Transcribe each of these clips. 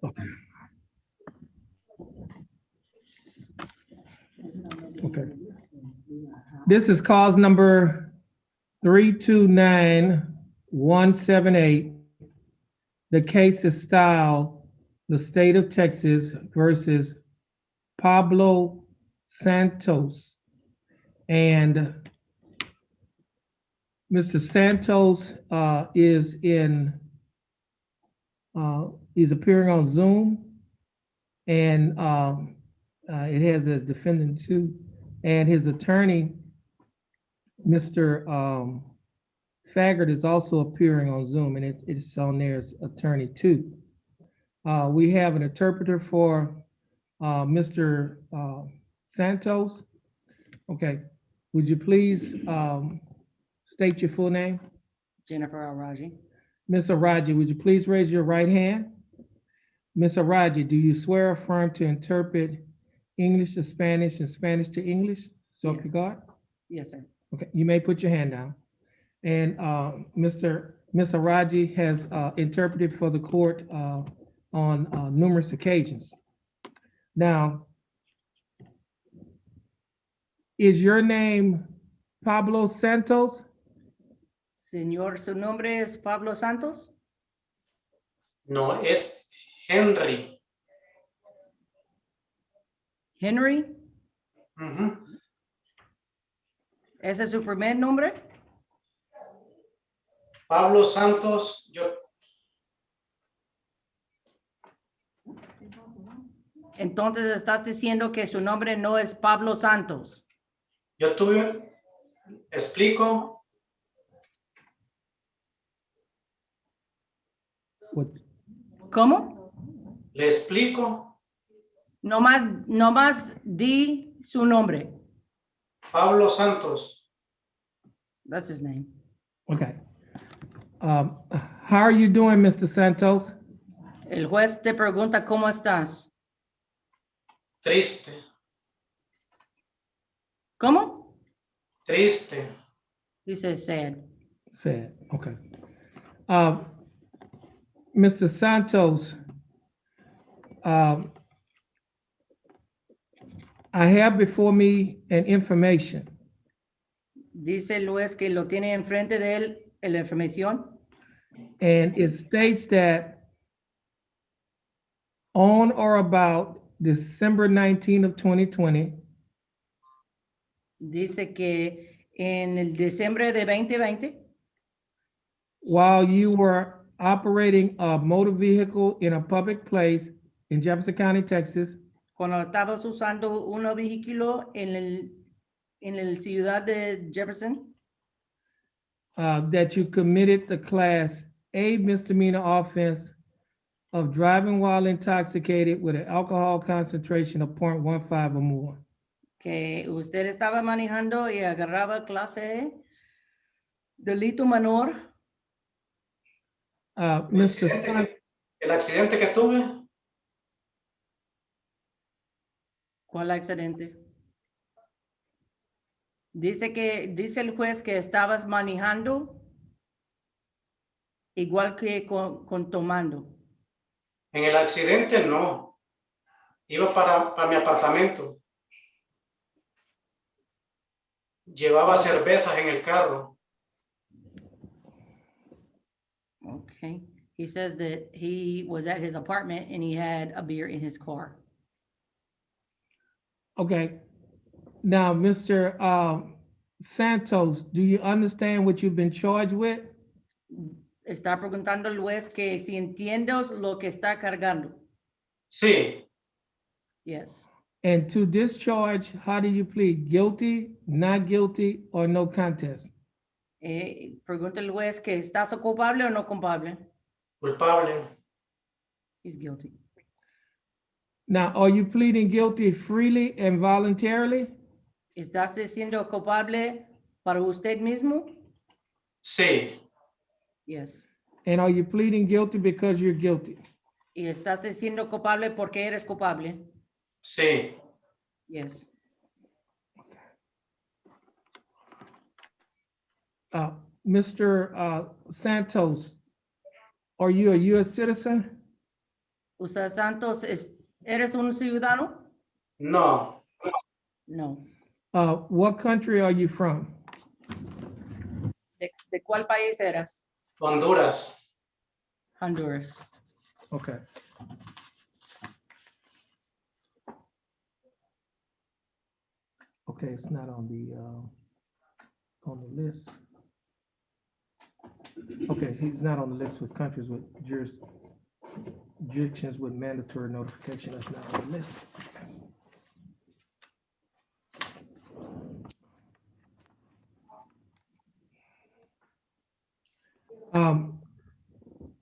Okay. Okay. This is cause number 329178. The case is styled the state of Texas versus Pablo Santos. And Mr. Santos he's appearing on Zoom, and it has as defendant two, and his attorney, Mr. Faggart, is also appearing on Zoom, and it's on there as attorney two. We have an interpreter for Mr. Santos. Okay, would you please state your full name? Jennifer Araji. Ms. Araji, would you please raise your right hand? Ms. Araji, do you swear or affirm to interpret English to Spanish and Spanish to English? So help you God? Yes, sir. Okay, you may put your hand down. And Ms. Araji has interpreted for the court on numerous occasions. Now, is your name Pablo Santos? Señor, ¿su nombre es Pablo Santos? No, es Henry. Henry, Ujú. ¿ese es su primer nombre? Pablo Santos, yo Entonces estás diciendo que su nombre no es Pablo Santos. explico, What? ¿Cómo? le explico. Nomás di su nombre. Pablo Santos, That's his name. Okay. How are you doing, Mr. Santos? El juez te pregunta cómo estás. triste, ¿Cómo? triste. He says sad. Sad, okay. Mr. Santos, I have before me an information, Dice el juez que lo tiene enfrente de él la información. and it states that on or about December 19 of 2020, Dice que en el diciembre de 2020, while you were operating a motor vehicle in a public place in Jefferson County, Texas, cuando estabas usando un vehículo en la ciudad de Jefferson, that you committed the Class A misdemeanor offense of driving while intoxicated with an alcohol concentration of 0.15 or more. que usted estaba manejando y agarraba clase E, delito menor. Mr. San, El accidente que tuve, ¿Cuál accidente? Dice el juez que estabas manejando igual que con tomando. en el accidente no. Iba para mi apartamento. Llevaba cervezas en el carro. Okay. He says that he was at his apartment and he had a beer in his car. okay. Now, Mr. Santos, do you understand what you've been charged with? Está preguntando al juez que si entiendes lo que está cargando. Sí, Yes. And to this charge, how do you plead? Guilty, not guilty, or no contest? Pregunta el juez que estás culpable o no culpable. culpable. He's guilty. Now, are you pleading guilty freely and voluntarily? ¿Estás diciendo culpable para usted mismo? Sí, Yes. And are you pleading guilty because you're guilty? ¿Y estás diciendo culpable porque eres culpable? sí. Yes. Mr. Santos, are you a U.S. citizen? Usa Santos, ¿eres un ciudadano? No. No. What country are you from? ¿De cuál país eras? Honduras. Honduras. Okay. Okay, it's not on the list. Okay, he's not on the list with countries with jurisdictions with mandatory notification. That's not on the list.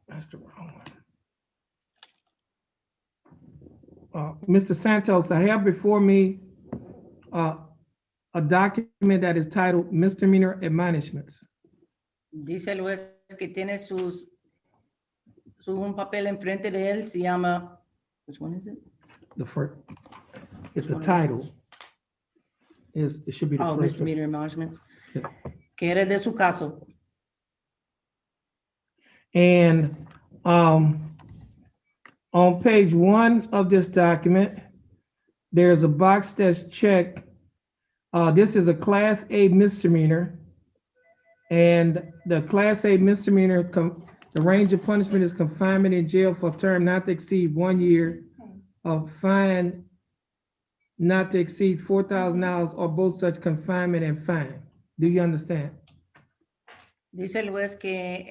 That's the wrong one. Mr. Santos, I have before me a document that is titled Misdemeanor Admonishments. Dice el juez que tiene un papel enfrente de él, se llama, which one is it? The first, it's the Which one is title. It should be the Oh, first. misdemeanor admonishments. Yeah. Que era de su caso. And on page 1 of this document, there's a box that's checked. This is a Class A misdemeanor. And the Class A misdemeanor, the range of punishment is confinement in jail for a term not to exceed 1 year, of fine not to exceed $4,000 or both such confinement and fine. Do you understand? Dice el juez que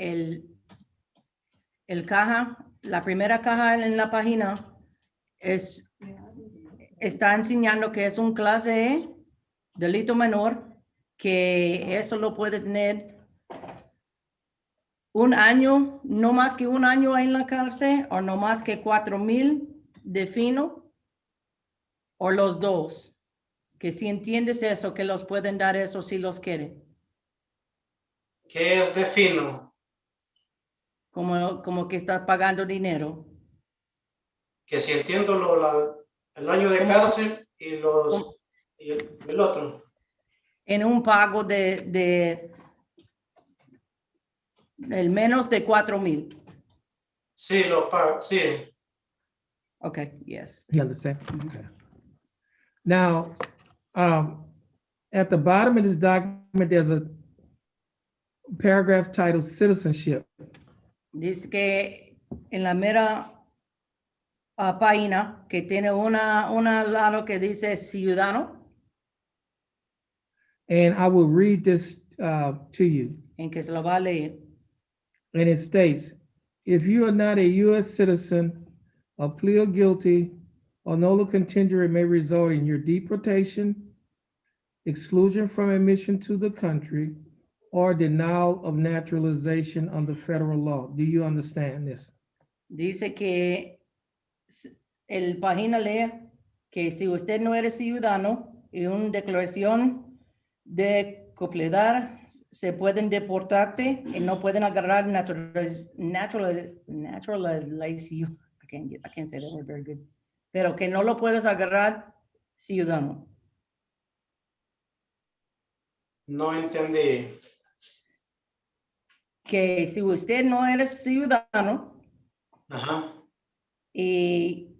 el caja, la primera caja en la página está enseñando que es un clase E, delito menor, que eso lo puede tener 1 año, no más que 1 año en la cárcel, o no más que 4,000 de fino, o los dos. Que si entiendes eso, que los pueden dar eso si los quieren. ¿Qué es de fino? Como que estás pagando dinero. Que si entiendo el año de ¿Cómo? cárcel y el otro. En un pago el menos de 4,000. Sí, lo pago, sí. Okay, yes. You understand? Okay. Now, at the bottom of this document, there's a paragraph titled Citizenship. Dice que en la mera página que tiene una lado que dice ciudadano, And I will read this to you. en que se lo va a leer. And it states, if you are not a U.S. citizen, a plea of guilty or nolo contendere may result in your deportation, exclusion from admission to the country, or denial of naturalization under federal law. Do you understand this? Dice que el página lee que si usted no eres ciudadano y una declaración de copiedad se pueden deportarte y no pueden agarrar naturalización. I can't say that word very good. Pero que no lo puedes agarrar ciudadano. No entendí. Que si usted no eres ciudadano Ajá. y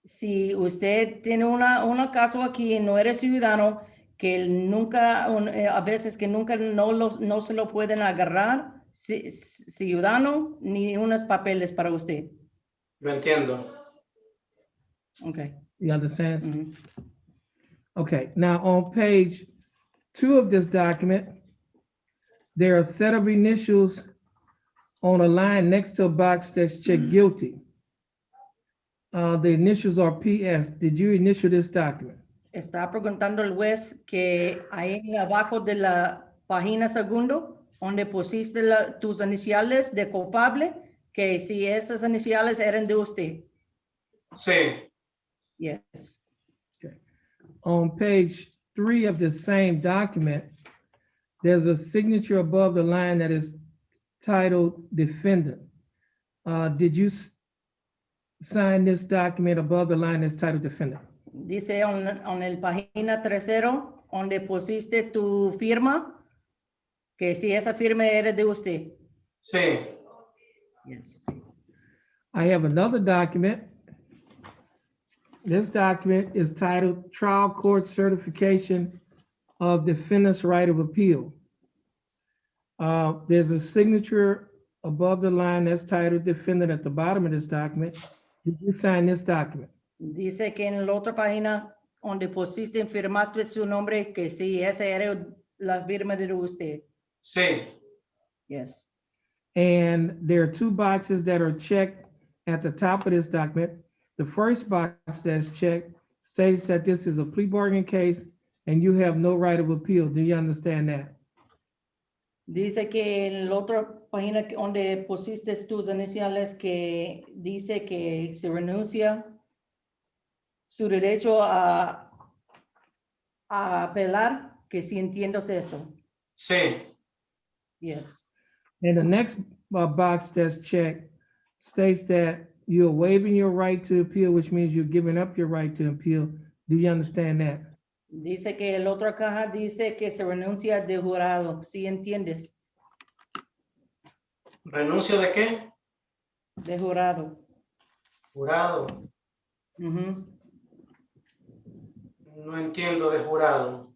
si usted tiene una caso aquí y no eres ciudadano, que nunca, a veces que nunca no se lo pueden agarrar ciudadano ni unos papeles para usted. Lo entiendo. Okay. You understand? Mhm. Okay, now on page 2 of this document, there are a set of initials on a line next to a box that's checked guilty. The initials are PS. Did you initial this document? Está preguntando el juez que ahí abajo de la página segundo, donde pusiste tus iniciales de culpable, que si esas iniciales eran de usted. Sí. Yes. On page 3 of the same document, there's a signature above the line that is titled defendant. Did you sign this document above the line that's titled defendant? Dice en el página tercero, donde pusiste tu firma, que si esa firma era de usted. Sí. Yes. I have another document This document is titled Trial Court Certification of Defendant's Right of Appeal. There's a signature above the line that's titled Defendant at the bottom of this document. Did you sign this document? Dice que en la otra página donde pusiste, firmaste su nombre, que sí, esa era la firma de usted. Sí, Yes. And there are two boxes that are checked at the top of this document. The first box that's checked states that this is a plea bargain case and you have no right of appeal. Do you understand that? Dice que en la otra página donde pusiste tus iniciales, que dice que se renuncia su derecho a apelar, que si entiendes eso. sí, Yes. And the next box that's checked states that you're waiving your right to appeal, which means you're giving up your right to appeal. Do you understand that? Dice que la otra caja dice que se renuncia de jurado, si entiendes, ¿renuncio de qué? de jurado. Jurado. Ujú. No entiendo de jurado.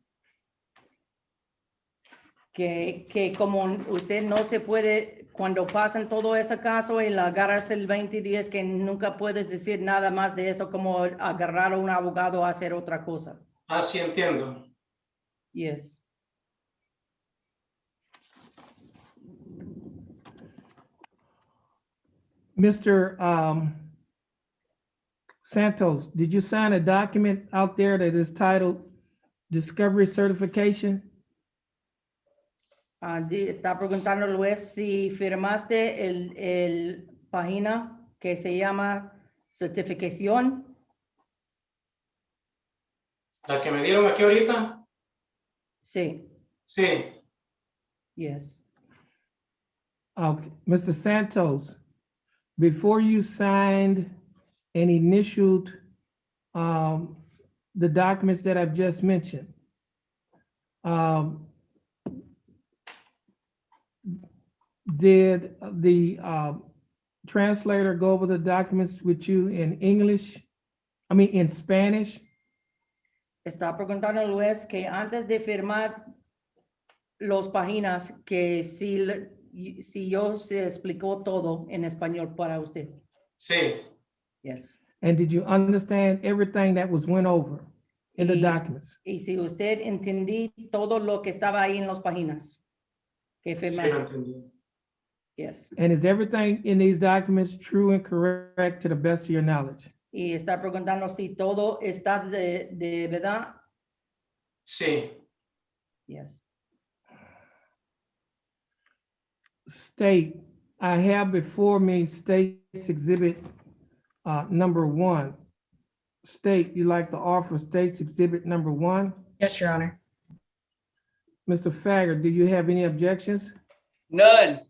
Que como usted no se puede, cuando pasan todo ese caso y la agarras el 20 días, que nunca puedes decir nada más de eso, como agarrar a un abogado a hacer otra cosa. Ah, sí entiendo. Yes. Mr. Santos, did you sign a document out there that is titled Discovery Certification? Está preguntando Luis si firmaste el página que se llama certificación. ¿La que me dieron aquí ahorita? Sí. Sí. Yes. Okay, Mr. Santos, before you signed and initialed the documents that I've just mentioned, did the translator go over the documents with you in English? I mean, in Spanish? Está preguntando Luis que antes de firmar los páginas, que si yo se explicó todo en español para usted. Sí, Yes. And did you understand everything that was went over in the Y- documents? Y si usted entendí todo lo que estaba ahí en las páginas que sí firmé. lo entendí. Yes. And is everything in these documents true and correct to the best of your knowledge? Y está preguntando si todo está de verdad. Sí, Yes. State, I have before me State's Exhibit number 1. State, you like to offer State's Exhibit number 1? Yes, Your Honor. Mr. Fagger, do you have any objections? None.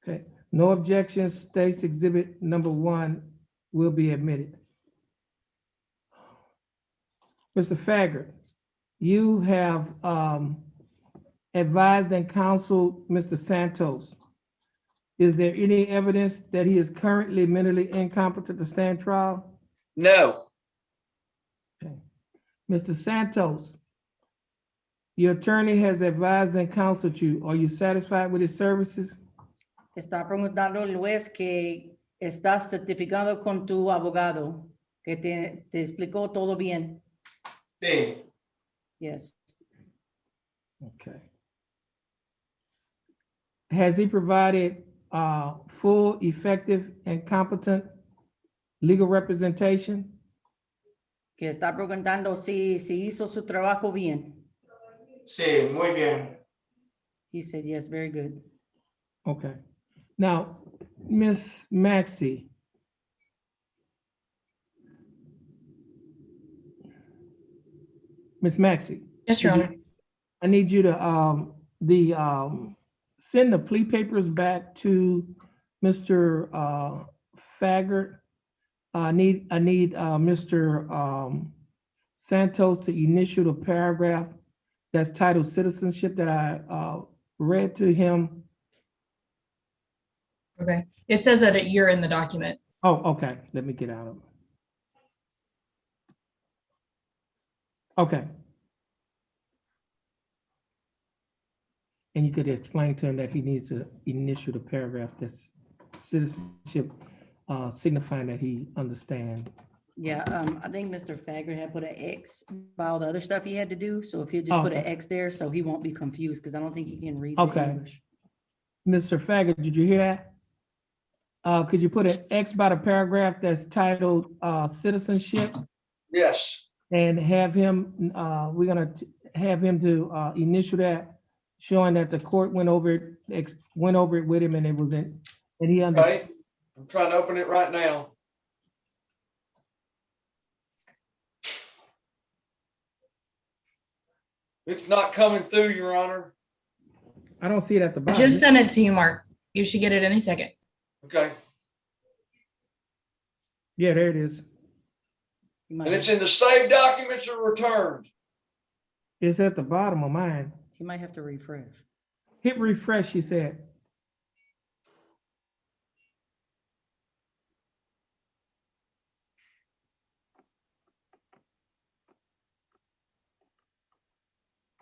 Okay, no objections. State's Exhibit number 1 will be admitted. Mr. Fagger, you have advised and counseled Mr. Santos. Is there any evidence that he is currently mentally incompetent to stand trial? No. Okay. Mr. Santos, your attorney has advised and counseled you. Are you satisfied with his services? Está preguntando Luis que estás certificado con tu abogado, que te explicó todo bien. sí, Yes. Okay. Has he provided full, effective, and competent legal representation? Que está preguntando si hizo su trabajo bien. sí, muy bien. He said, yes, very good. Okay. Now, Miss Maxey. Miss Maxey, Yes, Your Honor. I need you to send the plea papers back to Mr. Faggart. I need Mr. Santos to initial the paragraph that's titled citizenship that I read to him. Okay. It says that you're in the document. Oh, okay. Let me get out of it. Okay. And you could explain to him that he needs to initial the paragraph that's citizenship, signifying that he understands. Yeah, I think Mr. Fagger had put an X by all the other stuff he had to do. So if he'll just put an Okay. X there, so he won't be confused, because I don't think he can read the Okay. English. Mr. Faggot, did you hear that? Could you put an X by the paragraph that's titled, citizenship, Yes. and have him, we're gonna have him to, initial that, showing that the court went over it, went over it with him and it was in, and he understood. Okay. I'm trying to open it right now. It's not coming through, Your Honor. I don't see it at the I bottom. just sent it to you, Mark. You should get it any second. Okay. Yeah, there it is. He might And it's have- in the saved documents or returned. It's at the bottom of mine. He might have to refresh. Hit refresh, she said.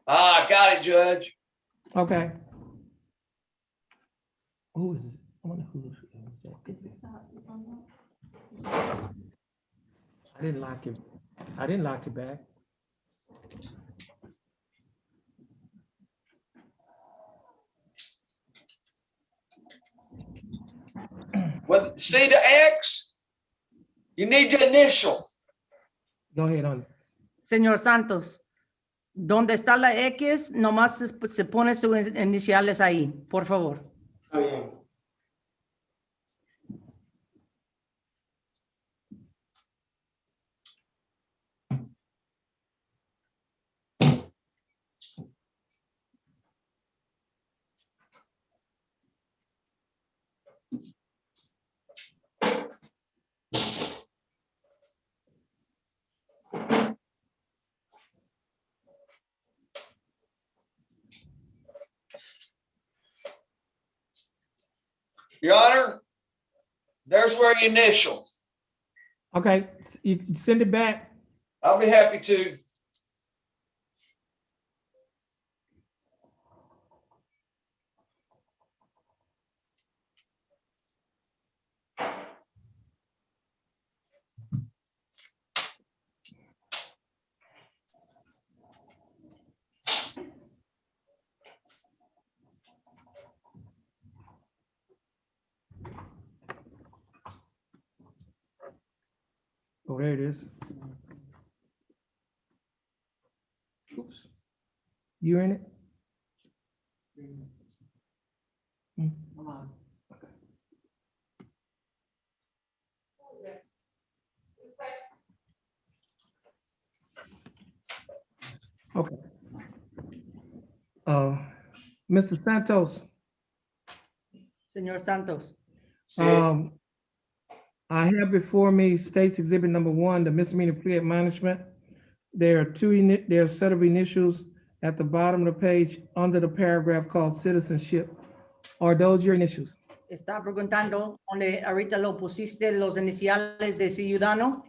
Ah, got it, Judge. Okay. Who is it? I wonder who is it. I didn't lock it. I didn't lock it back. Well, see the X? You need to initial. Go ahead on. Señor Santos, donde está la X, nomás se pone sus iniciales ahí, por favor. Está bien. Your Honor, there's where you initial. Okay, you send it back. I'll be happy to. Oh, there it is. Oops. You in it? Hmm. Okay. Mr. Santos, Señor Santos, Sí. I have before me State's Exhibit Number 1, the misdemeanor plea admonishment. There are a set of initials at the bottom of the page under the paragraph called citizenship. Are those your initials? está preguntando donde ahorita lo pusiste los iniciales de ciudadano,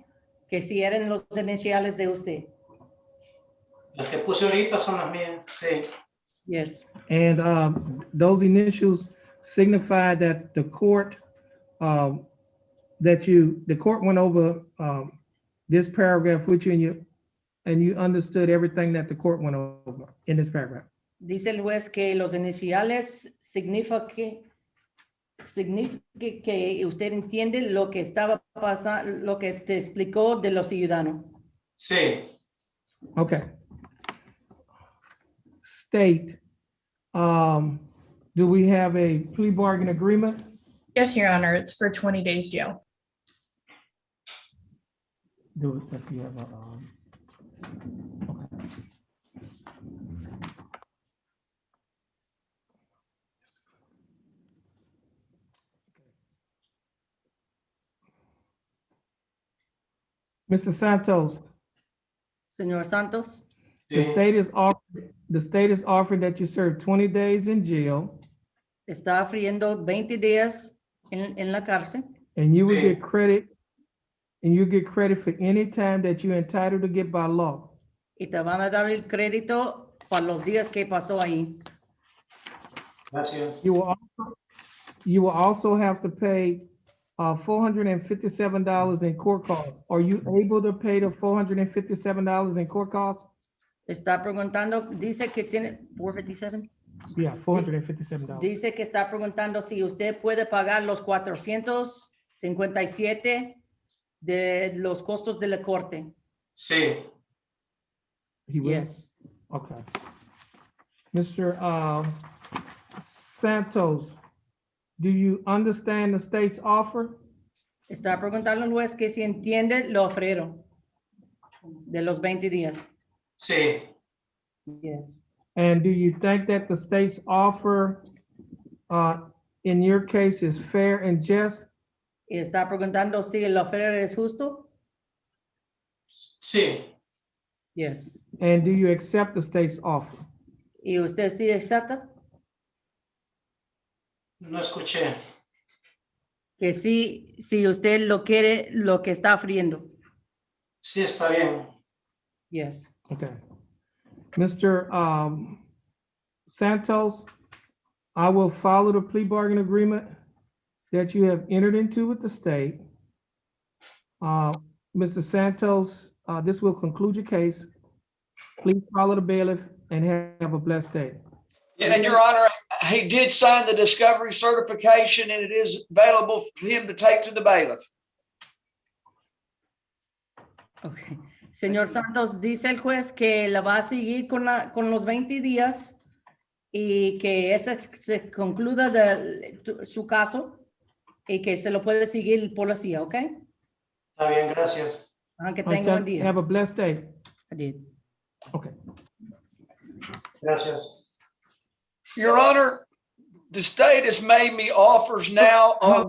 que si eran los iniciales de usted. Las que puse ahorita son las mías. Sí. Yes. And those initials signify that the court, the court went over this paragraph with you and you understood everything that the court went over in this paragraph. Dice el juez que los iniciales significa que usted entiende lo que estaba pasando, lo que te explicó de los ciudadanos. Sí. Okay. State, do we have a plea bargain agreement? Yes, Your Honor, it's for 20 days jail. Do it, let's see, have a, okay. Mr. Santos, Señor Santos, the Sí. state is offering that you serve 20 days in jail está friendo 20 días en la cárcel and you will Sí. get credit, and you get credit for any time that you're entitled to get by law. y te van a dar el crédito para los días que pasó ahí. Gracias. You will also have to pay $457 in court costs. Are you able to pay the $457 in court costs? Está preguntando, dice que tiene 457. Yeah, $457. Dice que está preguntando si usted puede pagar los 457 de los costos de la corte. Sí, He will? Yes. Okay. Mr. Santos, do you understand the state's offer? Está preguntando al juez que si entiende lo ofrecieron de los 20 días. sí, Yes. And do you think that the state's offer, in your case, is fair and just? Y está preguntando si el oferta es justo. sí, Yes. And do you accept the state's offer? ¿Y usted sí acepta? no escuché. Que sí, si usted lo quiere, lo que está ofreciendo. Sí, está bien. Okay. Yes. Mr. Santos, I will follow the plea bargain agreement that you have entered into with the state. Mr. Santos, this will conclude your case. Please follow the bailiff and have a blessed day. Yeah, and Your Honor, he did sign the discovery certification and it is available for him to take to the bailiff. Okay. Señor Santos, dice el juez que la va a seguir con los 20 días y que ese se concluda su caso y que se lo puede seguir el policía, ¿ok? Está bien, gracias. Que tenga buen día. Have a blessed day. I did. Okay. Gracias. Your Honor, the state has made me offers now on